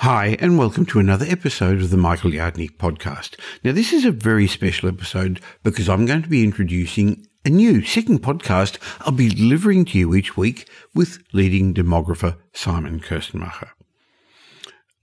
Hi, and welcome to another episode of the Michael Yardney podcast. Now, this is a very special episode because I'm going to be introducing a new second podcast I'll be delivering to you each week with leading demographer Simon Kuestenmacher.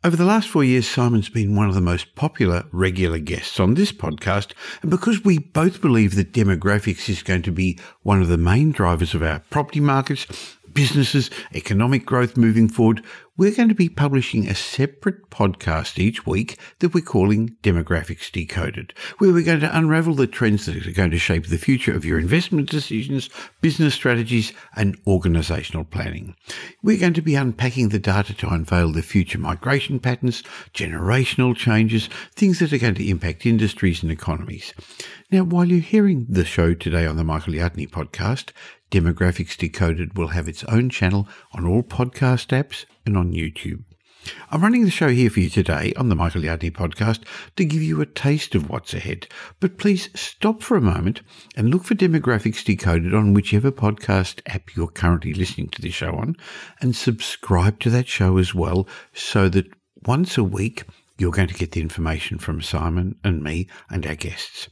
Over the last 4 years, Simon's been one of the most popular regular guests on this podcast, and because we both believe that demographics is going to be one of the main drivers of our property markets, businesses, economic growth moving forward, we're going to be publishing a separate podcast each week that we're calling Demographics Decoded, where we're going to unravel the trends that are going to shape the future of your investment decisions, business strategies, and organisational planning. We're going to be unpacking the data to unveil the future migration patterns, generational changes, things that are going to impact industries and economies. Now, while you're hearing the show today on the Michael Yardney podcast, Demographics Decoded will have its own channel on all podcast apps and on YouTube. I'm running the show here for you today on the Michael Yardney podcast to give you a taste of what's ahead. But please stop for a moment and look for Demographics Decoded on whichever podcast app you're currently listening to this show on, and subscribe to that show as well, so that once a week you're going to get the information from Simon and me and our guests.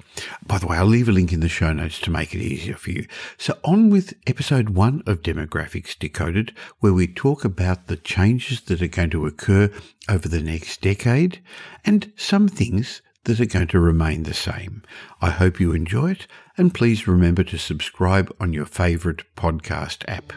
By the way, I'll leave a link in the show notes to make it easier for you. So on with episode 1 of Demographics Decoded, where we talk about the changes that are going to occur over the next decade and some things that are going to remain the same. I hope you enjoy it, and please remember to subscribe on your favourite podcast app.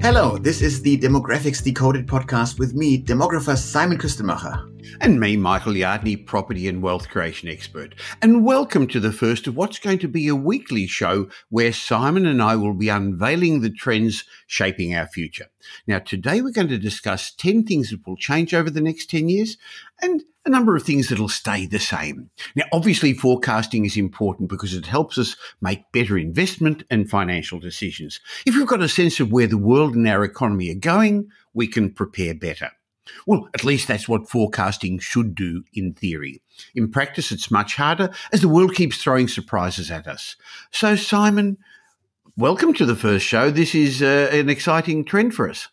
Hello, this is the Demographics Decoded podcast with me, demographer Simon Kuestenmacher. And me, Michael Yardney, property and wealth creation expert. And welcome to the first of what's going to be a weekly show where Simon and I will be unveiling the trends shaping our future. Now, today we're going to discuss 10 things that will change over the next 10 years and a number of things that will stay the same. Now, obviously, forecasting is important because it helps us make better investment and financial decisions. If we've got a sense of where the world and our economy are going, we can prepare better. Well, at least that's what forecasting should do in theory. In practice, it's much harder as the world keeps throwing surprises at us. So, Simon, welcome to the first show. This is an exciting trend for us.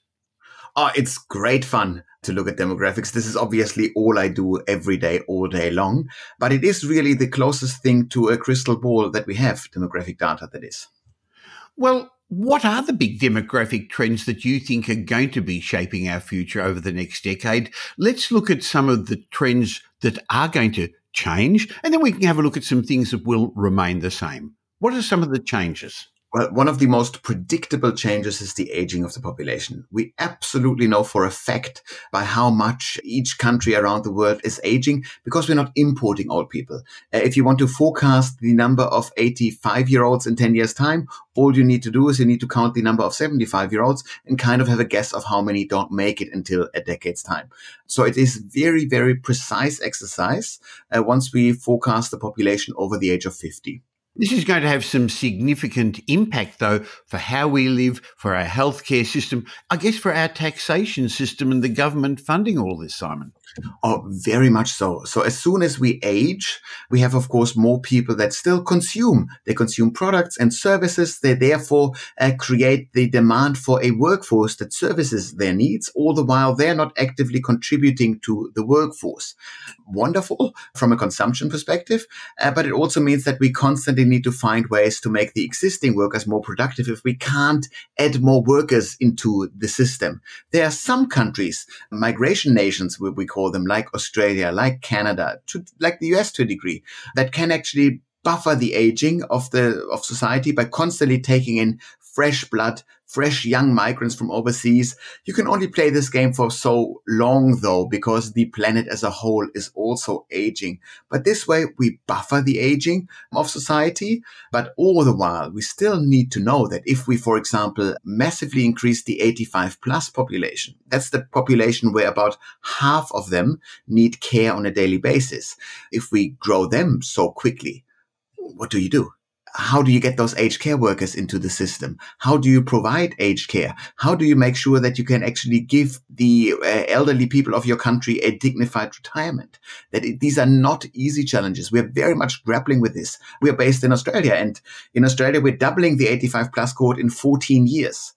Oh, it's great fun to look at demographics. This is obviously all I do every day, all day long, but it is really the closest thing to a crystal ball that we have, demographic data, that is. Well, what are the big demographic trends that you think are going to be shaping our future over the next decade? Let's look at some of the trends that are going to change, and then we can have a look at some things that will remain the same. What are some of the changes? Well, one of the most predictable changes is the aging of the population. We absolutely know for a fact by how much each country around the world is aging because we're not importing old people. If you want to forecast the number of 85-year-olds in 10 years' time, all you need to do is you need to count the number of 75-year-olds and kind of have a guess of how many don't make it until a decade's time. So it is very, very precise exercise once we forecast the population over the age of 50. This is going to have some significant impact, though, for how we live, for our healthcare system, I guess for our taxation system and the government funding all this, Simon. Oh, very much so. So as soon as we age, we have, of course, more people that still consume. They consume products and services. They therefore create the demand for a workforce that services their needs, all the while they're not actively contributing to the workforce. Wonderful from a consumption perspective, but it also means that we constantly need to find ways to make the existing workers more productive if we can't add more workers into the system. There are some countries, migration nations, we call them, like Australia, like Canada, like the US to a degree, that can actually buffer the aging of society by constantly taking in fresh blood, fresh young migrants from overseas. You can only play this game for so long, though, because the planet as a whole is also aging. But this way, we buffer the aging of society. But all the while, we still need to know that if we, for example, massively increase the 85 plus population, that's the population where about half of them need care on a daily basis. If we grow them so quickly, what do? how do you get those aged care workers into the system? How do you provide aged care? How do you make sure that you can actually give the elderly people of your country a dignified retirement? These are not easy challenges. We are very much grappling with this. We are based in Australia, and in Australia, we're doubling the 85 plus cohort in 14 years.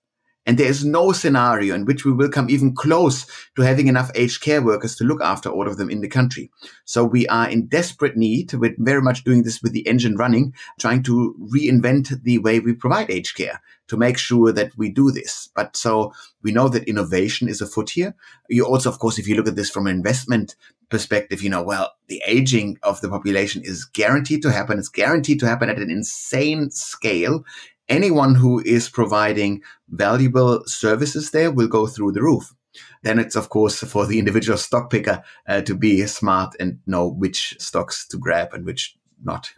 And there is no scenario in which we will come even close to having enough aged care workers to look after all of them in the country. So we are in desperate need. We're very much doing this with the engine running, trying to reinvent the way we provide aged care to make sure that we do this. But so we know that innovation is afoot here. You also, of course, if you look at this from an investment perspective, the aging of the population is guaranteed to happen. It's guaranteed to happen at an insane scale. Anyone who is providing valuable services there will go through the roof. Then it's, of course, for the individual stock picker to be smart and know which stocks to grab and which not.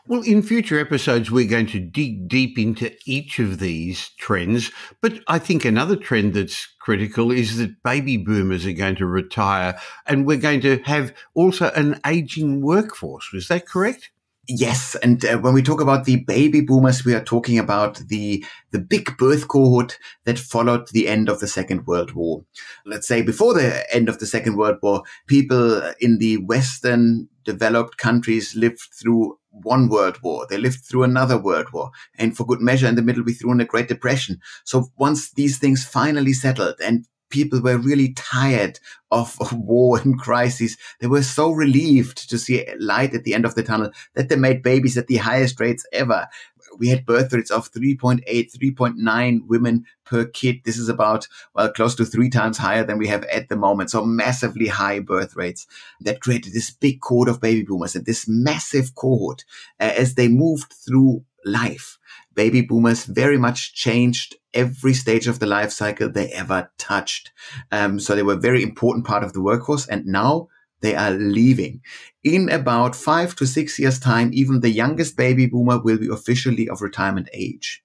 Well, in future episodes, we're going to dig deep into each of these trends. But I think another trend that's critical is that baby boomers are going to retire, and we're going to have also an aging workforce. Was that correct? Yes. And when we talk about the baby boomers, we are talking about the big birth cohort that followed the end of the Second World War. Let's say before the end of the Second World War, people in the Western developed countries lived through one world war. They lived through another world war. And for good measure, in the middle, we threw in a Great Depression. So once these things finally settled and people were really tired of war and crises, they were so relieved to see light at the end of the tunnel that they made babies at the highest rates ever. We had birth rates of 3.8, 3.9 women per kid. This is about, close to 3 times higher than we have at the moment. So massively high birth rates that created this big cohort of baby boomers, and this massive cohort as they moved through life. Baby boomers very much changed every stage of the life cycle they ever touched. So they were a very important part of the workforce, and now they are leaving. In about 5 to 6 years' time, even the youngest baby boomer will be officially of retirement age.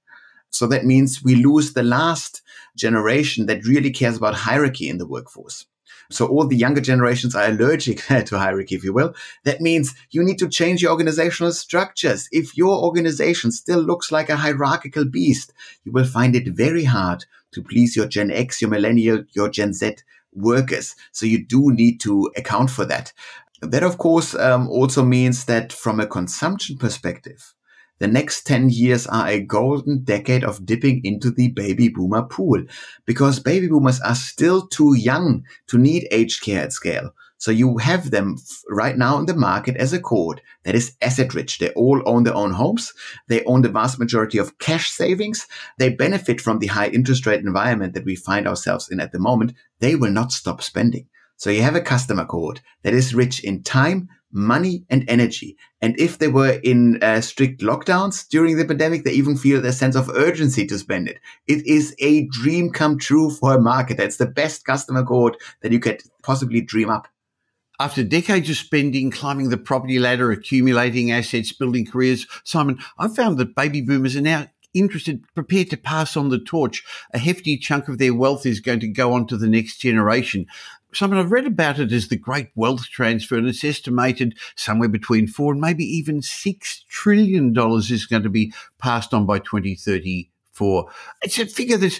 So that means we lose the last generation that really cares about hierarchy in the workforce. So all the younger generations are allergic to hierarchy, if you will. That means you need to change your organizational structures. If your organization still looks like a hierarchical beast, you will find it very hard to please your Gen X, your Millennial, your Gen Z workers. So you do need to account for that. That, of course, also means that from a consumption perspective, the next 10 years are a golden decade of dipping into the baby boomer pool, because baby boomers are still too young to need aged care at scale. So you have them right now in the market as a cohort that is asset rich. They all own their own homes. They own the vast majority of cash savings. They benefit from the high interest rate environment that we find ourselves in at the moment. They will not stop spending. So you have a customer cohort that is rich in time, money, and energy. And if they were in strict lockdowns during the pandemic, they even feel a sense of urgency to spend it. It is a dream come true for a marketer. It's the best customer cohort that you could possibly dream up. After decades of spending, climbing the property ladder, accumulating assets, building careers, Simon, I've found that baby boomers are now prepared to pass on the torch. A hefty chunk of their wealth is going to go on to the next generation. Simon, I've read about it as the great wealth transfer, and it's estimated somewhere between $4 and maybe even $6 trillion is going to be passed on by 2034. It's a figure that's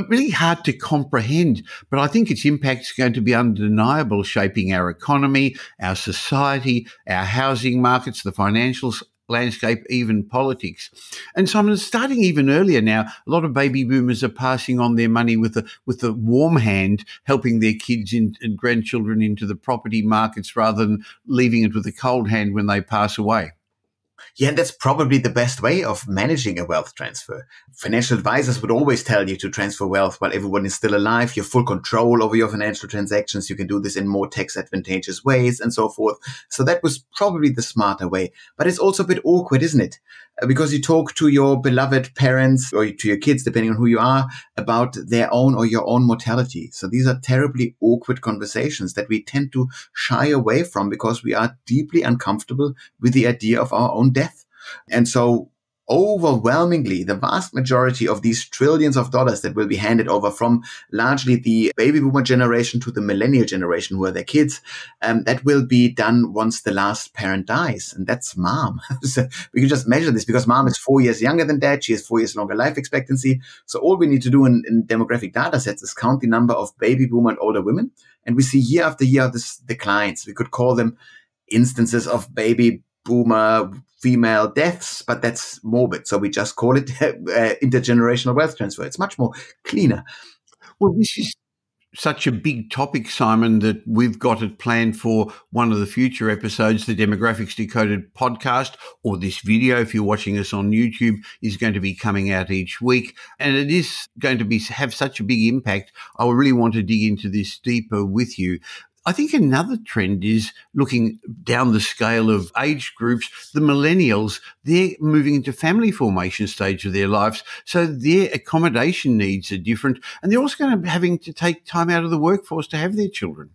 really hard to comprehend, but I think its impact is going to be undeniable, shaping our economy, our society, our housing markets, the financial landscape, even politics. And Simon, starting even earlier now, a lot of baby boomers are passing on their money with a warm hand, helping their kids and grandchildren into the property markets rather than leaving it with a cold hand when they pass away. Yeah, and that's probably the best way of managing a wealth transfer. Financial advisors would always tell you to transfer wealth while everyone is still alive. You have full control over your financial transactions. You can do this in more tax advantageous ways and so forth. So that was probably the smarter way. But it's also a bit awkward, isn't it? Because you talk to your beloved parents or to your kids, depending on who you are, about their own or your own mortality. So these are terribly awkward conversations that we tend to shy away from because we are deeply uncomfortable with the idea of our own death. And so overwhelmingly, the vast majority of these trillions of dollars that will be handed over from largely the baby boomer generation to the millennial generation, who are their kids, that will be done once the last parent dies. And that's mom. So we can just measure this because mom is 4 years younger than dad. She has 4 years longer life expectancy. So all we need to do in demographic data sets is count the number of baby boomer and older women. And we see year after year this declines. We could call them instances of baby boomer female deaths, but that's morbid. So we just call it intergenerational wealth transfer. It's much more cleaner. Well, this is such a big topic, Simon, that we've got it planned for one of the future episodes. The Demographics Decoded podcast, or this video, if you're watching us on YouTube, is going to be coming out each week. And it is going to have such a big impact. I really want to dig into this deeper with you. I think another trend is looking down the scale of age groups. The millennials, they're moving into family formation stage of their lives. So their accommodation needs are different. And they're also going to be having to take time out of the workforce to have their children.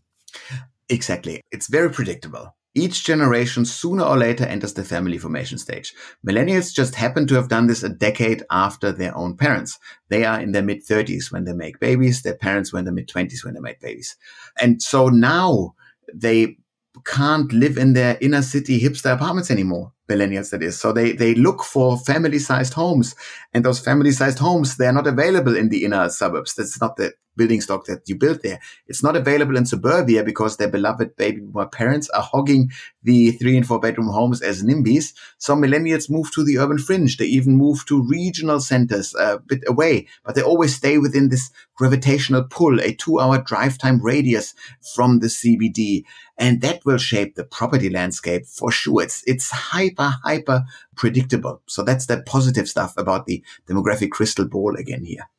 Exactly. It's very predictable. Each generation sooner or later enters the family formation stage. Millennials just happen to have done this a decade after their own parents. They are in their mid-30s when they make babies. Their parents were in their mid-20s when they made babies. And so now they can't live in their inner city hipster apartments anymore. Millennials, that is. So they look for family-sized homes. And those family-sized homes, they're not available in the inner suburbs. That's not the building stock that you built there. It's not available in suburbia because their beloved baby boomer parents are hogging the 3 and 4 bedroom homes as NIMBYs. So millennials move to the urban fringe. They even move to regional centers a bit away, but they always stay within this gravitational pull, a 2-hour drive time radius from the CBD. And that will shape the property landscape for sure. It's hyper predictable. So that's the positive stuff about the demographic crystal ball again here.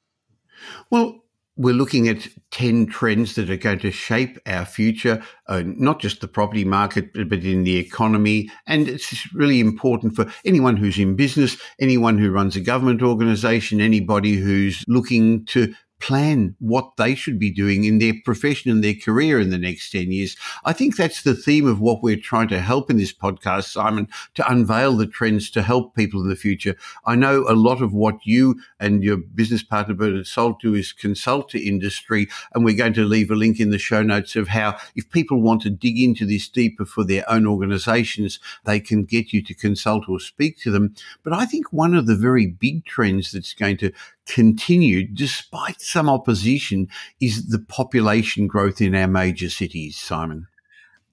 Well, we're looking at 10 trends that are going to shape our future, not just the property market, but in the economy. And it's really important for anyone who's in business, anyone who runs a government organisation, anybody who's looking to plan what they should be doing in their profession and their career in the next 10 years. I think that's the theme of what we're trying to help in this podcast, Simon, to unveil the trends to help people in the future. I know a lot of what you and your business partner, Bernard Sold, do is consult to industry, and we're going to leave a link in the show notes of how, if people want to dig into this deeper for their own organisations, they can get you to consult or speak to them. But I think one of the very big trends that's going to continue, despite some opposition, is the population growth in our major cities, Simon.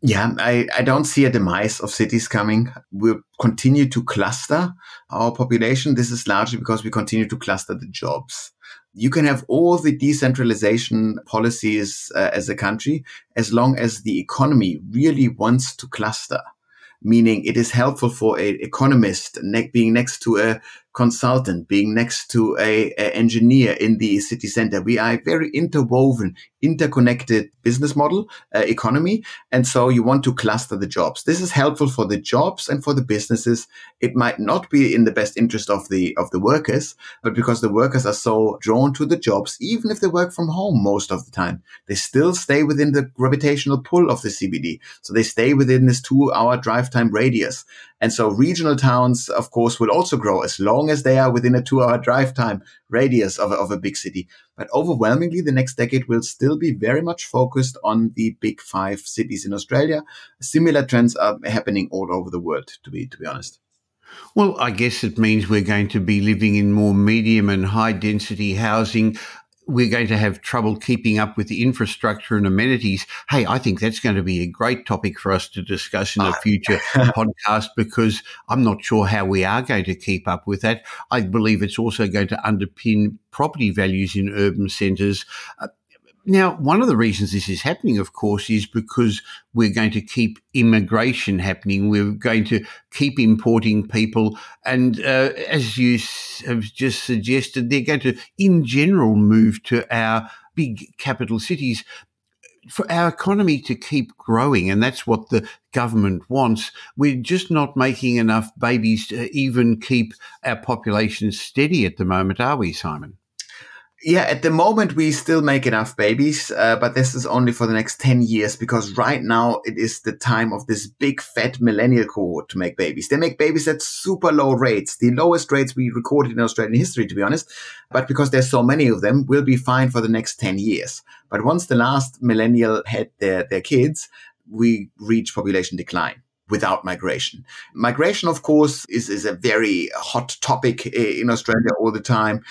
Yeah, I don't see a demise of cities coming. We'll continue to cluster our population. This is largely because we continue to cluster the jobs. You can have all the decentralization policies as a country, as long as the economy really wants to cluster. Meaning it is helpful for an economist being next to a consultant, being next to a engineer in the city center. We are a very interwoven, interconnected business model, economy. And so you want to cluster the jobs. This is helpful for the jobs and for the businesses. It might not be in the best interest of the workers, but because the workers are so drawn to the jobs, even if they work from home most of the time, they still stay within the gravitational pull of the CBD. So they stay within this 2-hour drive time radius. And so regional towns, of course, will also grow as long as they are within a 2-hour drive time radius of a big city. But overwhelmingly, the next decade will still be very much focused on the big 5 cities in Australia. Similar trends are happening all over the world, to be honest. Well, I guess it means we're going to be living in more medium and high density housing. We're going to have trouble keeping up with the infrastructure and amenities. Hey, I think that's going to be a great topic for us to discuss in a future podcast, because I'm not sure how we are going to keep up with that. I believe it's also going to underpin property values in urban centres. Now, one of the reasons this is happening, of course, is because we're going to keep immigration happening. We're going to keep importing people. And as you have just suggested, they're going to, in general, move to our big capital cities. For our economy to keep growing, and that's what the government wants, we're just not making enough babies to even keep our population steady at the moment, are we, Simon? Yeah, at the moment, we still make enough babies, but this is only for the next 10 years because right now it is the time of this big fat millennial cohort to make babies. They make babies at super low rates, the lowest rates we recorded in Australian history, to be honest. But because there's so many of them, we'll be fine for the next 10 years. But once the last millennial had their kids, we reach population decline without migration. Migration, of course, is a very hot topic in Australia all the time.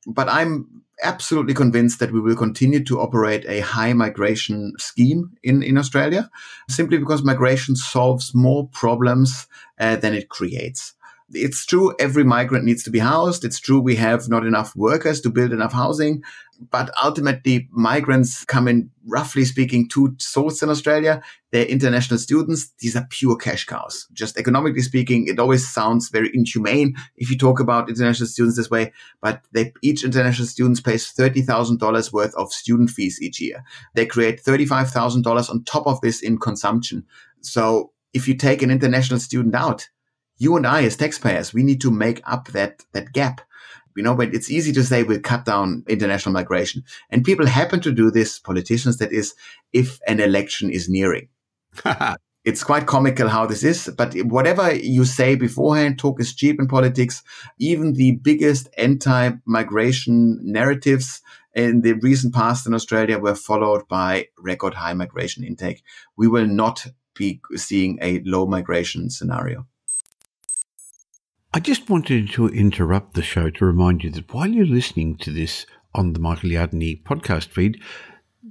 But I'm absolutely convinced that we will continue to operate a high migration scheme in Australia, simply because migration solves more problems than it creates. It's true, every migrant needs to be housed. It's true, we have not enough workers to build enough housing. But ultimately, migrants come in, roughly speaking, two sorts in Australia. They're international students. These are pure cash cows. Just economically speaking, it always sounds very inhumane if you talk about international students this way. But each international student pays $30,000 worth of student fees each year. They create $35,000 on top of this in consumption. So if you take an international student out, you and I as taxpayers, we need to make up that gap. But it's easy to say we'll cut down international migration. And people happen to do this, politicians, that is, if an election is nearing. It's quite comical how this is. But whatever you say beforehand, talk is cheap in politics. Even the biggest anti-migration narratives in the recent past in Australia were followed by record high migration intake. We will not be seeing a low migration scenario. I just wanted to interrupt the show to remind you that while you're listening to this on the Michael Yardney podcast feed,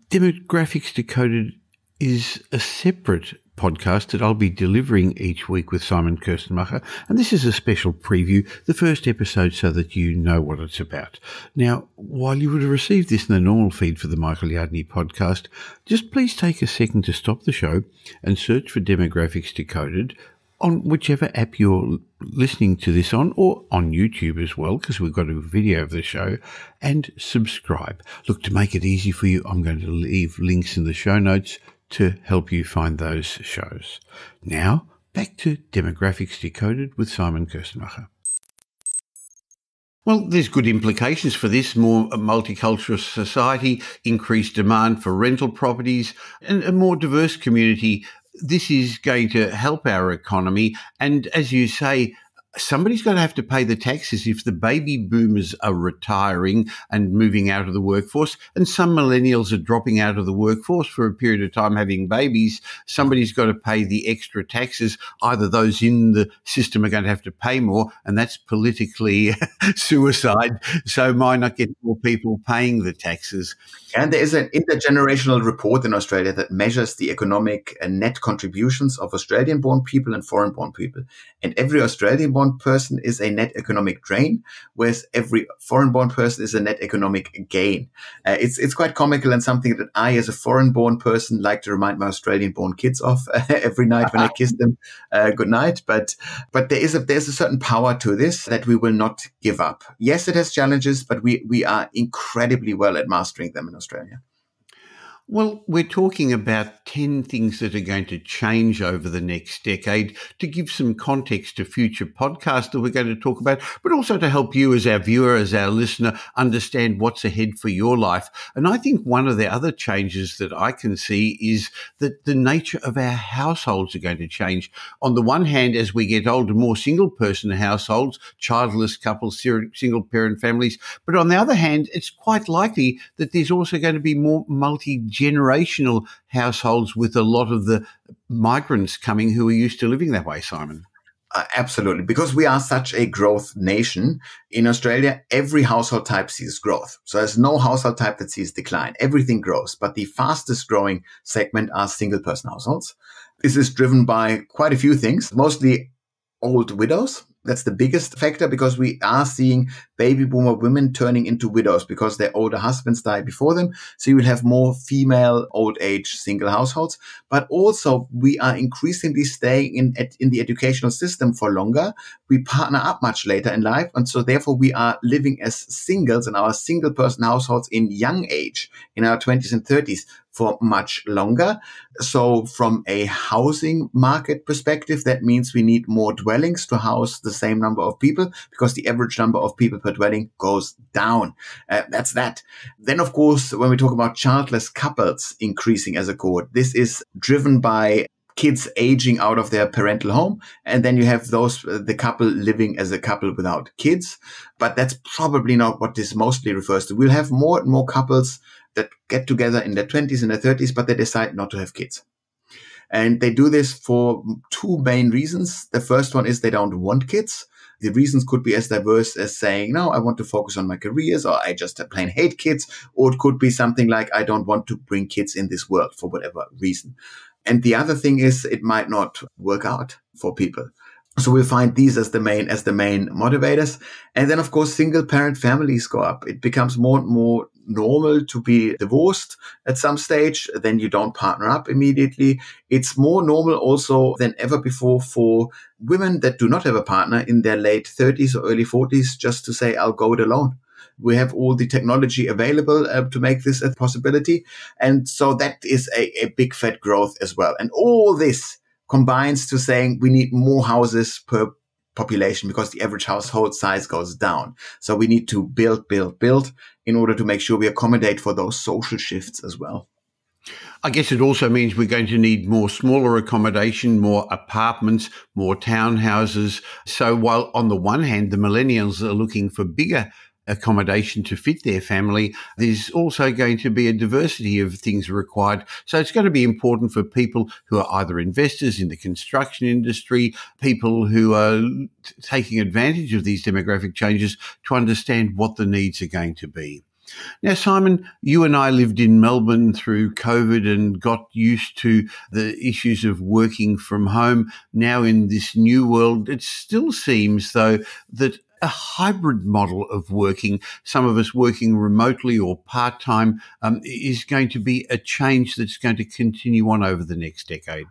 Demographics Decoded is a separate podcast that I'll be delivering each week with Simon Kuestenmacher, and this is a special preview, the first episode, so that you know what it's about. Now, while you would have received this in the normal feed for the Michael Yardney podcast, just please take a second to stop the show and search for Demographics Decoded on whichever app you're listening to this on, or on YouTube as well, because we've got a video of the show, and subscribe. Look, to make it easy for you, I'm going to leave links in the show notes to help you find those shows. Now, back to Demographics Decoded with Simon Kuestenmacher. Well, there's good implications for this. More multicultural society, increased demand for rental properties, and a more diverse community. This is going to help our economy. And as you say, somebody's going to have to pay the taxes if the baby boomers are retiring and moving out of the workforce, and some millennials are dropping out of the workforce for a period of time having babies. Somebody's got to pay the extra taxes. Either those in the system are going to have to pay more, and that's politically suicide. So why not get more people paying the taxes? And there is an intergenerational report in Australia that measures the economic and net contributions of Australian-born people and foreign-born people. And every Australian-born person is a net economic drain, whereas every foreign-born person is a net economic gain. It's quite comical, and something that I, as a foreign-born person, like to remind my Australian-born kids of every night when I kiss them good night. But there's a certain power to this that we will not give up. Yes, it has challenges, but we are incredibly well at mastering them in Australia. Well, we're talking about 10 things that are going to change over the next decade to give some context to future podcasts that we're going to talk about, but also to help you as our viewer, as our listener, understand what's ahead for your life. And I think one of the other changes that I can see is that the nature of our households are going to change. On the one hand, as we get older, more single-person households, childless couples, single-parent families. But on the other hand, it's quite likely that there's also going to be more multi-generational households with a lot of the migrants coming who are used to living that way, Simon. Absolutely. Because we are such a growth nation, in Australia, every household type sees growth. So there's no household type that sees decline. Everything grows. But the fastest growing segment are single person households. This is driven by quite a few things, mostly old widows. That's the biggest factor, because we are seeing baby boomer women turning into widows because their older husbands died before them. So you will have more female old age single households. But also we are increasingly staying in the educational system for longer. We partner up much later in life. And so therefore we are living as singles in our single person households in young age, in our 20s and 30s, for much longer. So from a housing market perspective, that means we need more dwellings to house the the same number of people because the average number of people per dwelling goes down. That's that. Then, of course, when we talk about childless couples increasing as a cohort, this is driven by kids aging out of their parental home. And then you have the couple living as a couple without kids. But that's probably not what this mostly refers to. We'll have more and more couples that get together in their 20s and their 30s, but they decide not to have kids. And they do this for two main reasons. The first one is they don't want kids. The reasons could be as diverse as saying, no, I want to focus on my careers, or I just plain hate kids. Or it could be something like, I don't want to bring kids in this world for whatever reason. And the other thing is it might not work out for people. So we'll find these as the main motivators. And then, of course, single parent families go up. It becomes more and more normal to be divorced at some stage. Then you don't partner up immediately. It's more normal also than ever before for women that do not have a partner in their late 30s or early 40s just to say, I'll go it alone. We have all the technology available to make this a possibility. And so that is a big fat growth as well. And all this combines to saying we need more houses per population because the average household size goes down. So we need to build in order to make sure we accommodate for those social shifts as well. I guess it also means we're going to need more smaller accommodation, more apartments, more townhouses. So while on the one hand, the millennials are looking for bigger accommodation to fit their family, there's also going to be a diversity of things required. So it's going to be important for people who are either investors in the construction industry, people who are taking advantage of these demographic changes to understand what the needs are going to be. Now, Simon, you and I lived in Melbourne through COVID and got used to the issues of working from home. Now in this new world, it still seems, though, that a hybrid model of working, some of us working remotely or part-time, is going to be a change that's going to continue on over the next decade.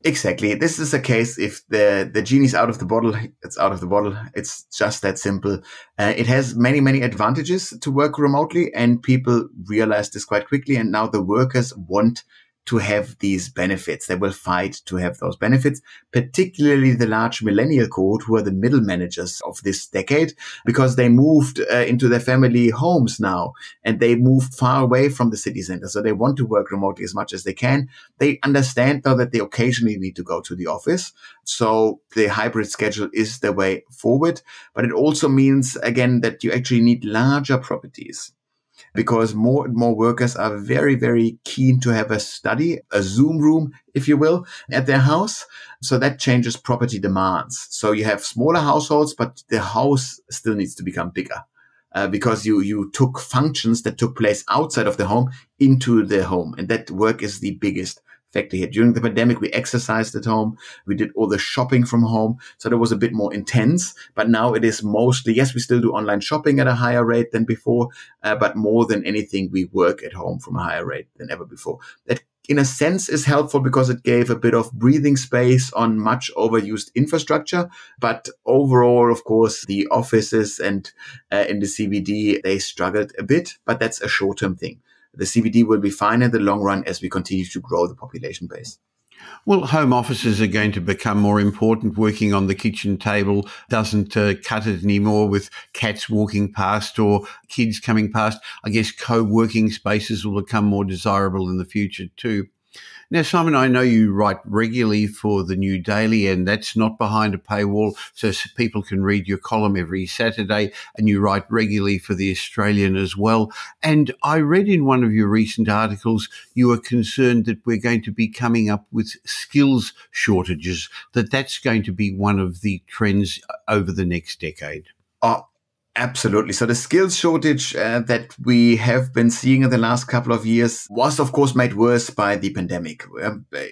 Exactly. This is a case if the genie's out of the bottle, it's out of the bottle. It's just that simple. It has many, many advantages to work remotely, and people realize this quite quickly. And now the workers want to have these benefits. They will fight to have those benefits, particularly the large millennial cohort who are the middle managers of this decade, because they moved into their family homes now and they moved far away from the city center. So they want to work remotely as much as they can. They understand though that they occasionally need to go to the office. So the hybrid schedule is the way forward. But it also means, again, that you actually need larger properties, because more and more workers are very, very keen to have a Zoom room, if you will, at their house. So that changes property demands. So you have smaller households, but the house still needs to become bigger because you took functions that took place outside of the home into the home. And that work is the biggest factor here. During the pandemic, we exercised at home. We did all the shopping from home. So that was a bit more intense. But now it is mostly, yes, we still do online shopping at a higher rate than before. But more than anything, we work at home from a higher rate than ever before. That, in a sense, is helpful because it gave a bit of breathing space on much overused infrastructure. But overall, of course, the offices and in the CBD, they struggled a bit. But that's a short-term thing. The CBD will be fine in the long run as we continue to grow the population base. Well, home offices are going to become more important. Working on the kitchen table doesn't cut it anymore with cats walking past or kids coming past. I guess co-working spaces will become more desirable in the future too. Now, Simon, I know you write regularly for the New Daily, and that's not behind a paywall, so people can read your column every Saturday, and you write regularly for the Australian as well. And I read in one of your recent articles, you are concerned that we're going to be coming up with skills shortages, that's going to be one of the trends over the next decade. Absolutely. So the skills shortage that we have been seeing in the last couple of years was, of course, made worse by the pandemic.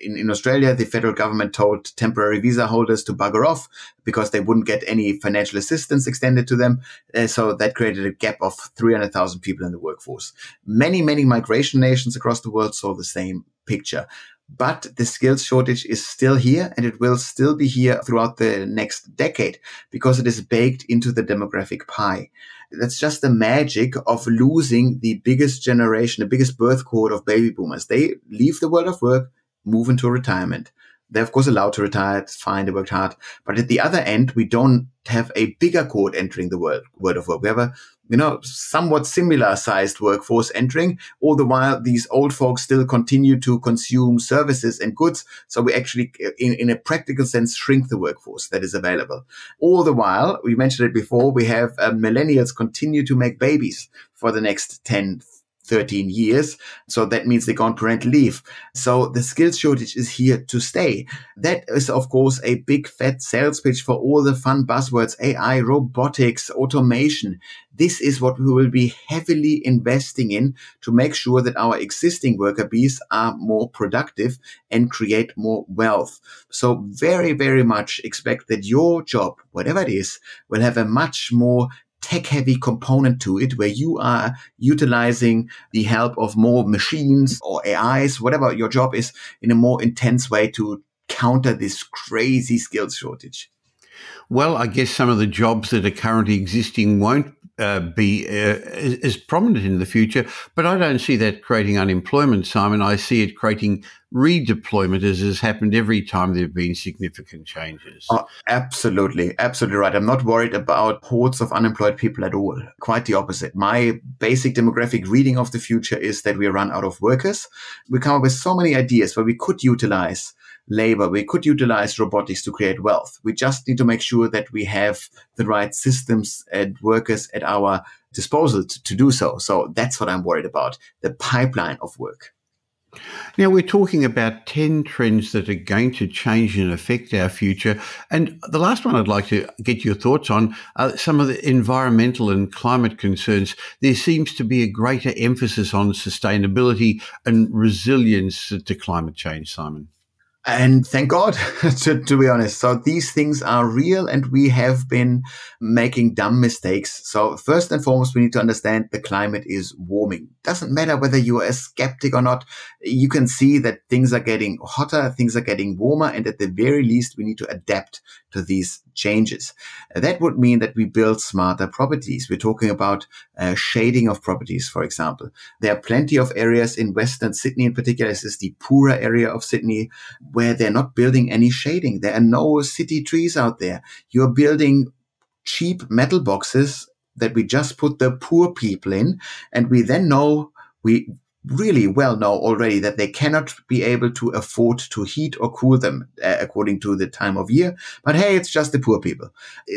In Australia, the federal government told temporary visa holders to bugger off because they wouldn't get any financial assistance extended to them. So that created a gap of 300,000 people in the workforce. Many, many migration nations across the world saw the same picture. But the skills shortage is still here, and it will still be here throughout the next decade because it is baked into the demographic pie. That's just the magic of losing the biggest generation, the biggest birth cohort of baby boomers. They leave the world of work, move into retirement. They're of course allowed to retire. It's fine. They worked hard. But at the other end, we don't have a bigger cohort entering the world of work. We have a somewhat similar sized workforce entering, all the while these old folks still continue to consume services and goods. So we actually, in a practical sense, shrink the workforce that is available. All the while, we mentioned it before, we have millennials continue to make babies for the next 10, 13 years. So that means they go on parental leave. So the skills shortage is here to stay. That is, of course, a big fat sales pitch for all the fun buzzwords, AI, robotics, automation. This is what we will be heavily investing in to make sure that our existing worker bees are more productive and create more wealth. So very, very much expect that your job, whatever it is, will have a much more tech-heavy component to it, where you are utilizing the help of more machines or AIs, whatever your job is, in a more intense way to counter this crazy skills shortage. Well, I guess some of the jobs that are currently existing won't be as prominent in the future, but I don't see that creating unemployment, Simon. I see it creating redeployment, as has happened every time there have been significant changes. Oh, absolutely. Absolutely right. I'm not worried about hordes of unemployed people at all. Quite the opposite. My basic demographic reading of the future is that we run out of workers. We come up with so many ideas where we could utilize labor, we could utilize robotics to create wealth. We just need to make sure that we have the right systems and workers at our disposal to do so. So that's what I'm worried about, the pipeline of work. Now, we're talking about 10 trends that are going to change and affect our future. And the last one I'd like to get your thoughts on are some of the environmental and climate concerns. There seems to be a greater emphasis on sustainability and resilience to climate change, Simon. And thank God, to be honest. So these things are real and we have been making dumb mistakes. So first and foremost, we need to understand the climate is warming. Doesn't matter whether you are a skeptic or not. You can see that things are getting hotter, things are getting warmer, and at the very least, we need to adapt to these changes. That would mean that we build smarter properties. We're talking about shading of properties, for example. There are plenty of areas in Western Sydney in particular. This is the poorer area of Sydney, where they're not building any shading. There are no city trees out there. You're building cheap metal boxes that we just put the poor people in. And we really well know already that they cannot be able to afford to heat or cool them according to the time of year. But hey, it's just the poor people.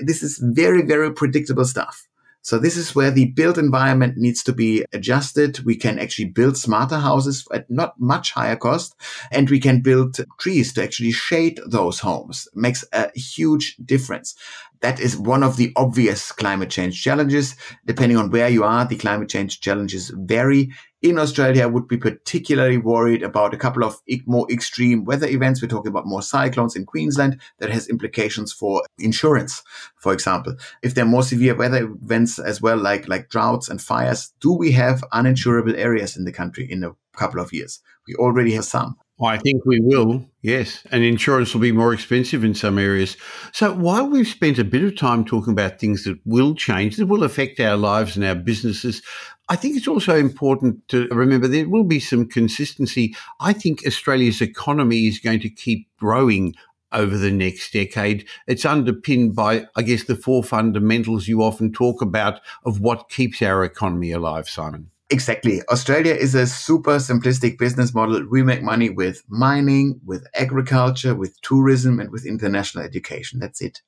This is very, very predictable stuff. So this is where the built environment needs to be adjusted. We can actually build smarter houses at not much higher cost, and we can build trees to actually shade those homes. It makes a huge difference. That is one of the obvious climate change challenges. Depending on where you are, the climate change challenges vary. In Australia, I would be particularly worried about a couple of more extreme weather events. We're talking about more cyclones in Queensland that has implications for insurance, for example. If there are more severe weather events as well, like droughts and fires, do we have uninsurable areas in the country in a couple of years? We already have some. I think we will, yes. And insurance will be more expensive in some areas. So while we've spent a bit of time talking about things that will change, that will affect our lives and our businesses, I think it's also important to remember there will be some consistency. I think Australia's economy is going to keep growing over the next decade. It's underpinned by, I guess, the four fundamentals you often talk about of what keeps our economy alive, Simon. Exactly. Australia is a super simplistic business model. We make money with mining, with agriculture, with tourism, and with international education. That's it.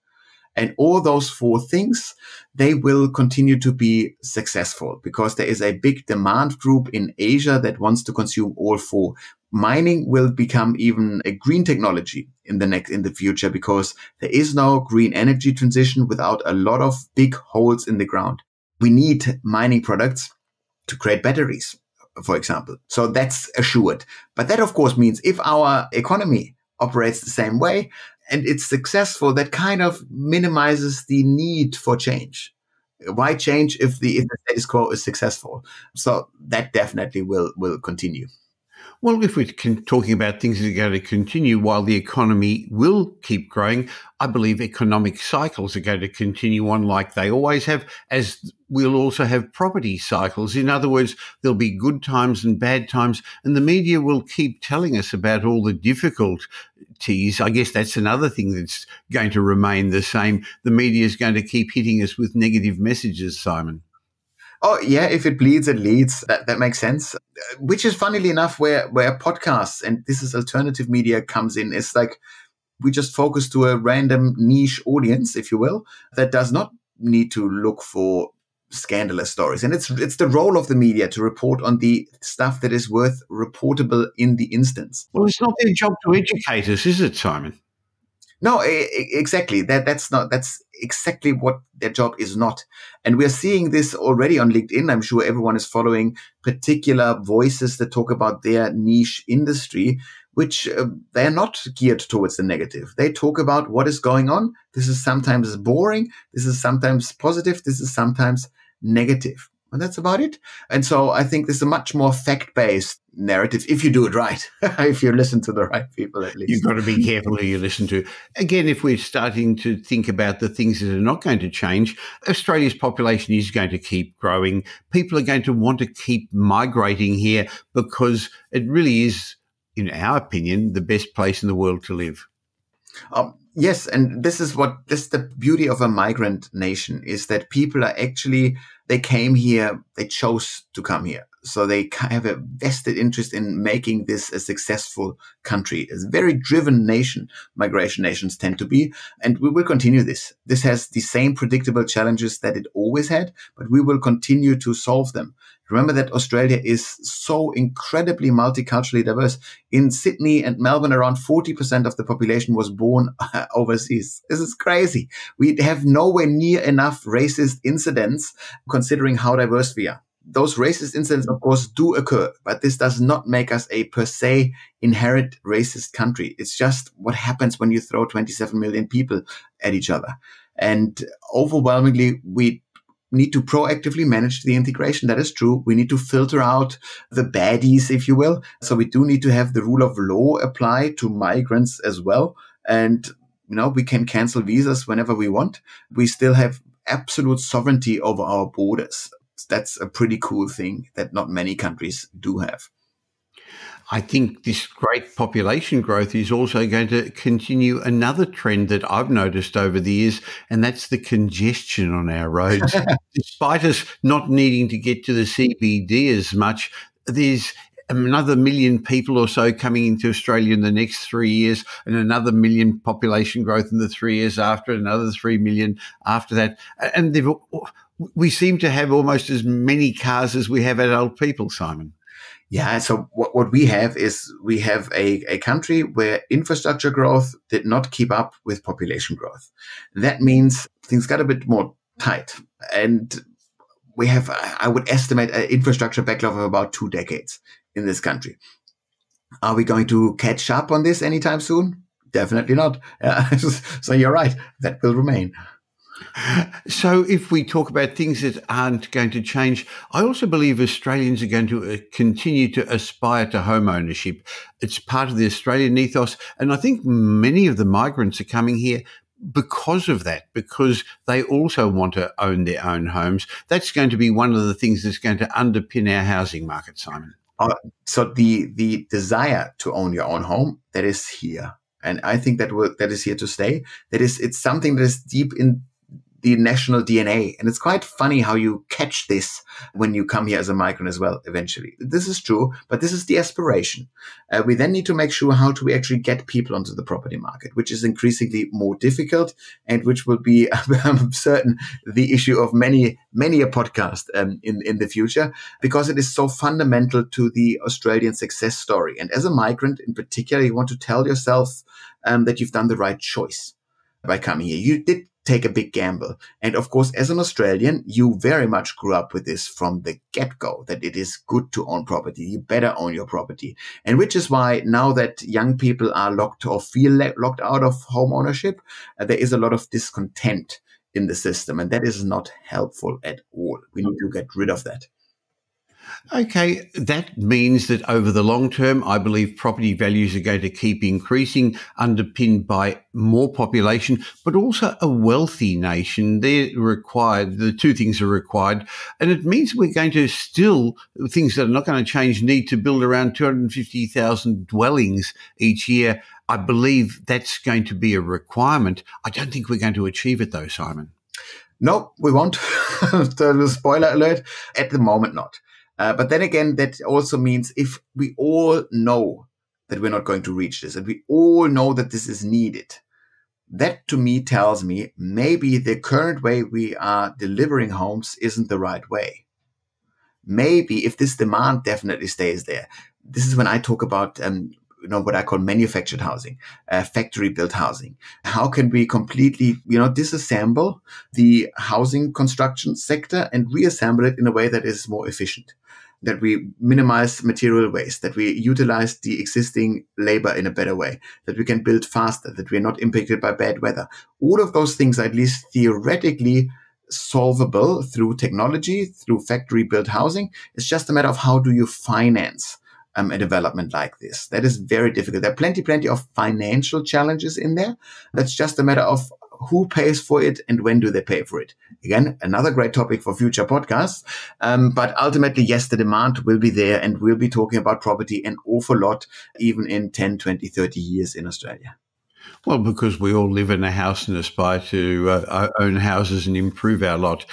And all those four things, they will continue to be successful because there is a big demand group in Asia that wants to consume all four. Mining will become even a green technology in the future because there is no green energy transition without a lot of big holes in the ground. We need mining products to create batteries, for example. So that's assured. But that, of course, means if our economy operates the same way and it's successful, that kind of minimizes the need for change. Why change if the status quo is successful? So that definitely will continue. Well, if we're talking about things that are going to continue while the economy will keep growing, I believe economic cycles are going to continue on like they always have, as we'll also have property cycles. In other words, there'll be good times and bad times, and the media will keep telling us about all the difficulties. I guess that's another thing that's going to remain the same. The media is going to keep hitting us with negative messages, Simon. Oh yeah, if it bleeds, it leads. That makes sense. Which is funnily enough where podcasts and this is alternative media comes in. It's like we just focus to a random niche audience, if you will, that does not need to look for scandalous stories. And it's the role of the media to report on the stuff that is worth reportable in the instance. Well, it's not their job to educate us, is it, Simon? No, exactly. That's exactly what their job is not. And we're seeing this already on LinkedIn. I'm sure everyone is following particular voices that talk about their niche industry, which they're not geared towards the negative. They talk about what is going on. This is sometimes boring. This is sometimes positive. This is sometimes negative. And that's about it. And so I think this is a much more fact-based narrative if you do it right, if you listen to the right people at least. You've got to be careful who you listen to. Again, if we're starting to think about the things that are not going to change, Australia's population is going to keep growing. People are going to want to keep migrating here because it really is, in our opinion, the best place in the world to live. Yes, and this is the beauty of a migrant nation is that people are actually, they came here, they chose to come here. So they have a vested interest in making this a successful country. It's a very driven nation, migration nations tend to be, and we will continue this. This has the same predictable challenges that it always had, but we will continue to solve them. Remember that Australia is so incredibly multiculturally diverse. In Sydney and Melbourne, around 40% of the population was born overseas. This is crazy. We have nowhere near enough racist incidents considering how diverse we are. Those racist incidents, of course, do occur, but this does not make us a per se inherent racist country. It's just what happens when you throw 27 million people at each other. And overwhelmingly, we need to proactively manage the integration. That is true. We need to filter out the baddies, if you will. So we do need to have the rule of law apply to migrants as well. And, we can cancel visas whenever we want. We still have absolute sovereignty over our borders. That's a pretty cool thing that not many countries do have. I think this great population growth is also going to continue another trend that I've noticed over the years, and that's the congestion on our roads. Despite us not needing to get to the CBD as much, there's another million people or so coming into Australia in the next 3 years, and another million population growth in the 3 years after, another 3 million after that. And we seem to have almost as many cars as we have adult people, Simon. Yeah, so what we have is we have a country where infrastructure growth did not keep up with population growth. That means things got a bit more tight. And we have, I would estimate, an infrastructure backlog of about 2 decades in this country. Are we going to catch up on this anytime soon? Definitely not. So you're right, that will remain. So if we talk about things that aren't going to change, I also believe Australians are going to continue to aspire to home ownership. It's part of the Australian ethos. And I think many of the migrants are coming here because of that, because they also want to own their own homes. That's going to be one of the things that's going to underpin our housing market, Simon. So the desire to own your own home, that is here. And I think that is here to stay. It's something that is deep in the national DNA. And it's quite funny how you catch this when you come here as a migrant as well, eventually. This is true, but this is the aspiration. We then need to make sure how do we actually get people onto the property market, which is increasingly more difficult and which will be, I'm certain, the issue of many a podcast in the future, because it is so fundamental to the Australian success story. And as a migrant in particular, you want to tell yourself that you've done the right choice by coming here. You did take a big gamble. And of course, as an Australian, you very much grew up with this from the get-go, that it is good to own property. You better own your property. And which is why now that young people are locked or feel locked out of home ownership, there is a lot of discontent in the system. And that is not helpful at all. We need to get rid of that. Okay, that means that over the long term, I believe property values are going to keep increasing, underpinned by more population, but also a wealthy nation. They're required, the two things are required. And it means we're going to still, things that are not going to change, need to build around 250,000 dwellings each year. I believe that's going to be a requirement. I don't think we're going to achieve it though, Simon. No, we won't. The spoiler alert, at the moment not. But then again, that also means if we all know that we're not going to reach this, and we all know that this is needed, that to me tells me maybe the current way we are delivering homes isn't the right way. Maybe if this demand definitely stays there, this is when I talk about what I call manufactured housing, factory-built housing. How can we completely, disassemble the housing construction sector and reassemble it in a way that is more efficient? That we minimize material waste, that we utilize the existing labor in a better way, that we can build faster, that we're not impacted by bad weather. All of those things are at least theoretically solvable through technology, through factory-built housing. It's just a matter of how do you finance a development like this. That is very difficult. There are plenty of financial challenges in there. That's just a matter of who pays for it and when do they pay for it. Again, another great topic for future podcasts. But ultimately, yes, the demand will be there, and we'll be talking about property an awful lot, even in 10, 20, 30 years in Australia. Well, because we all live in a house and aspire to own houses and improve our lot.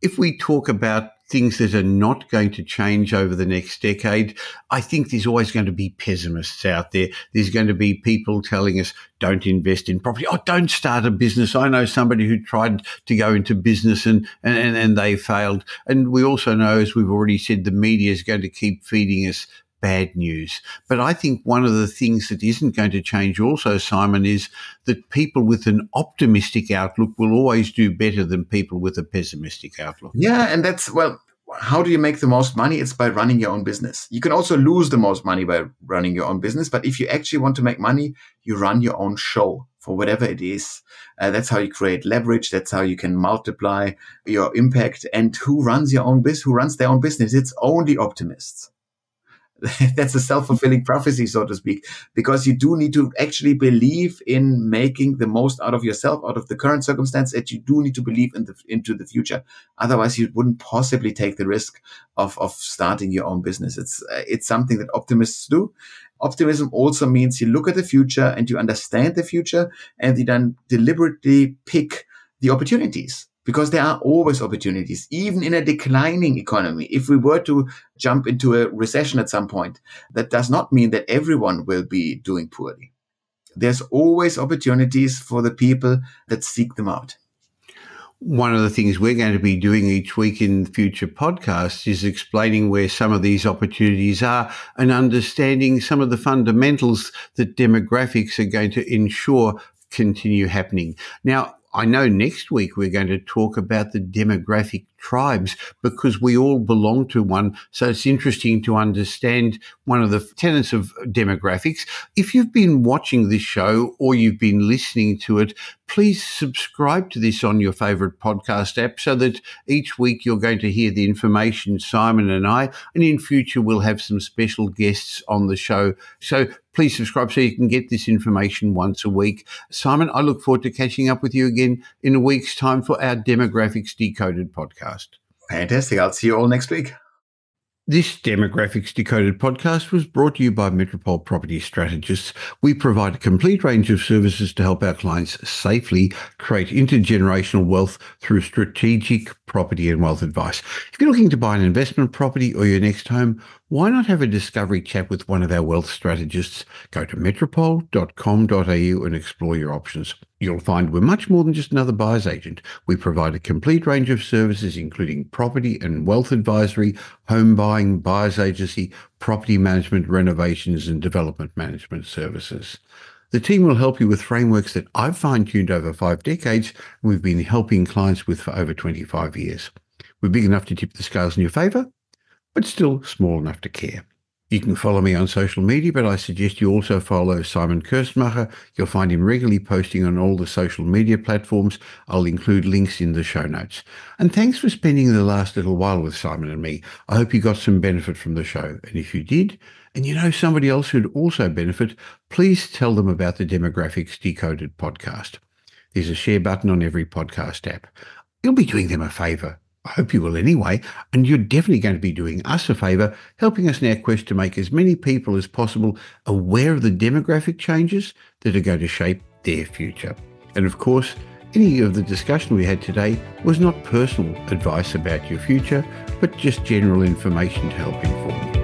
If we talk about things that are not going to change over the next decade, I think there's always going to be pessimists out there. There's going to be people telling us, don't invest in property. Oh, don't start a business. I know somebody who tried to go into business and they failed. And we also know, as we've already said, the media is going to keep feeding us bad news. But I think one of the things that isn't going to change also, Simon, is that people with an optimistic outlook will always do better than people with a pessimistic outlook. Yeah, and how do you make the most money? It's by running your own business. You can also lose the most money by running your own business, but if you actually want to make money, you run your own show for whatever it is. That's how you create leverage. That's how you can multiply your impact. And who runs their own business? It's only optimists. That's a self-fulfilling prophecy, so to speak, because you do need to actually believe in making the most out of yourself, out of the current circumstance, that you do need to believe into the future. Otherwise, you wouldn't possibly take the risk of starting your own business. It's something that optimists do. Optimism also means you look at the future and you understand the future, and you then deliberately pick the opportunities. Because there are always opportunities, even in a declining economy. If we were to jump into a recession at some point, that does not mean that everyone will be doing poorly. There's always opportunities for the people that seek them out. One of the things we're going to be doing each week in future podcasts is explaining where some of these opportunities are and understanding some of the fundamentals that demographics are going to ensure continue happening. Now, I know next week we're going to talk about the demographic tribes because we all belong to one. So it's interesting to understand one of the tenets of demographics. If you've been watching this show or you've been listening to it, please subscribe to this on your favorite podcast app so that each week you're going to hear the information Simon and I, and in future we'll have some special guests on the show. So please subscribe so you can get this information once a week. Simon, I look forward to catching up with you again in a week's time for our Demographics Decoded podcast. Fantastic. I'll see you all next week. This Demographics Decoded podcast was brought to you by Metropole Property Strategists. We provide a complete range of services to help our clients safely create intergenerational wealth through strategic property and wealth advice. If you're looking to buy an investment property or your next home, why not have a discovery chat with one of our wealth strategists? Go to metropole.com.au and explore your options. You'll find we're much more than just another buyer's agent. We provide a complete range of services, including property and wealth advisory, home buying, buyer's agency, property management, renovations, and development management services. The team will help you with frameworks that I've fine-tuned over 5 decades and we've been helping clients with for over 25 years. We're big enough to tip the scales in your favour, but still small enough to care. You can follow me on social media, but I suggest you also follow Simon Kuestenmacher. You'll find him regularly posting on all the social media platforms. I'll include links in the show notes. And thanks for spending the last little while with Simon and me. I hope you got some benefit from the show. And if you did, and you know somebody else who'd also benefit, please tell them about the Demographics Decoded podcast. There's a share button on every podcast app. You'll be doing them a favour. I hope you will anyway, and you're definitely going to be doing us a favour, helping us in our quest to make as many people as possible aware of the demographic changes that are going to shape their future. And of course, any of the discussion we had today was not personal advice about your future, but just general information to help inform you.